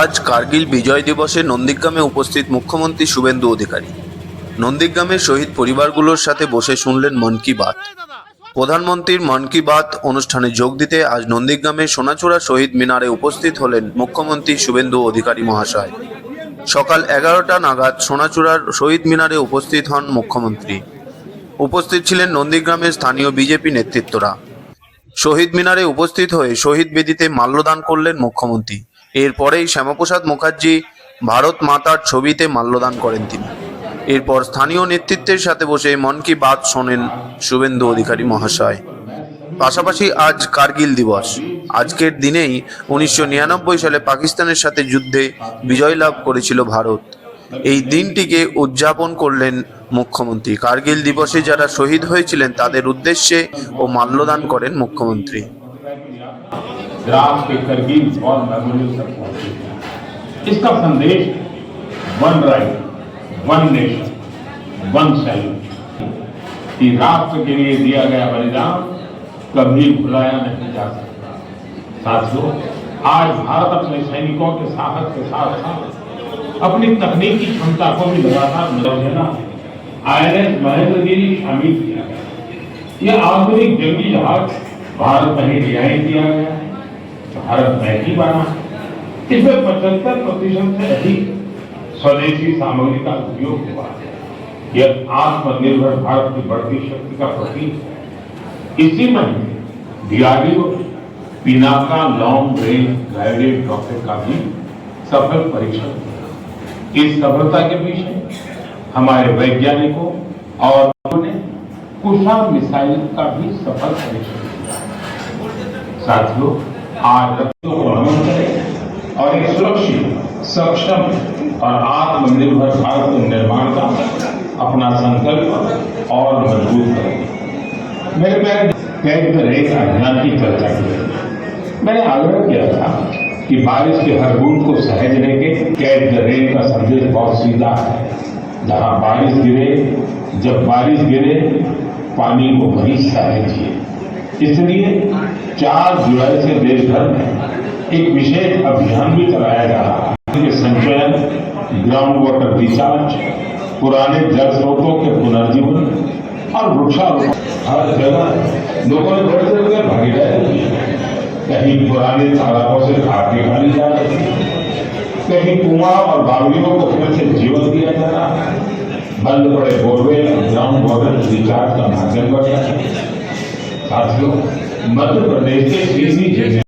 আজ কার্গিল বিজয় দিবসে নন্দীগ্রামে উপস্থিত মুখ্যমন্ত্রী শুভেন্দু অধিকারী নন্দীগ্রামের শহীদ পরিবারগুলোর সাথে বসে শুনলেন মন কি বাত। প্রধানমন্ত্রীর মন কি বাত অনুষ্ঠানে যোগ দিতে আজ নন্দীগ্রামের সোনাচূড়া শহীদ মিনারে উপস্থিত হলেন মুখ্যমন্ত্রী শুভেন্দু অধিকারী মহাশয়। সকাল 11টা নাগাদ সোনাচূড়ার শহীদ মিনারে উপস্থিত হন মুখ্যমন্ত্রী। উপস্থিত ছিলেন নন্দীগ্রামের স্থানীয় বিজেপি নেতৃত্বরা। শহীদ মিনারে উপস্থিত হয়ে শহীদ বেদিতে মাল্যদান করলেন মুখ্যমন্ত্রী। এরপরেই শ্যামাপ্রসাদ মুখার্জি ভারত মাতার ছবিতে মাল্যদান করেন তিনি। এরপর স্থানীয় নেতৃত্বের সাথে বসে মন কি বাত শোনেন শুভেন্দু অধিকারী মহাশয়। পাশাপাশি আজ কার্গিল দিবস। আজকের দিনেই 1999 সালে পাকিস্তানের সাথে যুদ্ধে বিজয় লাভ করেছিল ভারত। এই দিনটিকে উদযাপন করলেন মুখ্যমন্ত্রী। কার্গিল দিবসে যারা শহীদ হয়েছিলেন তাদের উদ্দেশ্যে ও মাল্যদান করেন মুখ্যমন্ত্রী। राष्ट्र के करगिल और मेमोरियल तक पहुंचे। इसका संदेश one right, one nation, one salute कि राष्ट्र के लिए दिया गया बलिदान कभी भुलाया नहीं जा सकता। साथियों, आज भारत अपने सैनिकों के साहस के साथ साथ अपनी तकनीकी क्षमता को भी लगातार बढ़ाना INS महेंद्रगिरी शामिल किया गया। यह आधुनिक जंगी जहाज भारत में ही डिजाइन किया गया है, भारत में ही बना। इसमें 75% से अधिक स्वदेशी सामग्री का उपयोग हुआ है। यह आत्मनिर्भर भारत की बढ़ती शक्ति का प्रतीक है। इसी महीने DRDO Pinaka long range guided rocket का भी सफल परीक्षण किया। इस सफलता के पीछे हमारे वैज्ञानिकों और उन्होंने कुशल मिसाइल का भी सफल परीक्षण किया। साथियों, आज रक्षकों को नमन करें और एक सुरक्षित, सक्षम और आत्मनिर्भर भारत के निर्माण का अपना संकल्प और मजबूत करें। मेरे प्यारे कैच द रेन अभियान की चर्चा की। मैंने आग्रह किया था कि बारिश के हर बूंद को सहेजने के कैच द रेन का संदेश बहुत सीधा है। जहां बारिश गिरे, जब बारिश गिरे, पानी को वहीं सहेजिए। इसलिए 4 जुलाई से देश भर में एक विशेष अभियान भी चलाया जा रहा है। संचयन, ग्राउंड वाटर रिचार्ज, पुराने जल स्रोतों के पुनर्जीवन और वृक्षारोपण। हर जगह लोगों ने बढ़ चढ़कर भागीदारी की। कहीं पुराने तालाबों से खाद निकाली जा रही है, कहीं कुआं और बावड़ियों को फिर से जीवन दिया जा रहा है। बंद पड़े बोरवेल और ग्राउंड वाटर रिचार्ज का माध्यम बन रहा है। साथियों, मध्य प्रदेश के किसी जगह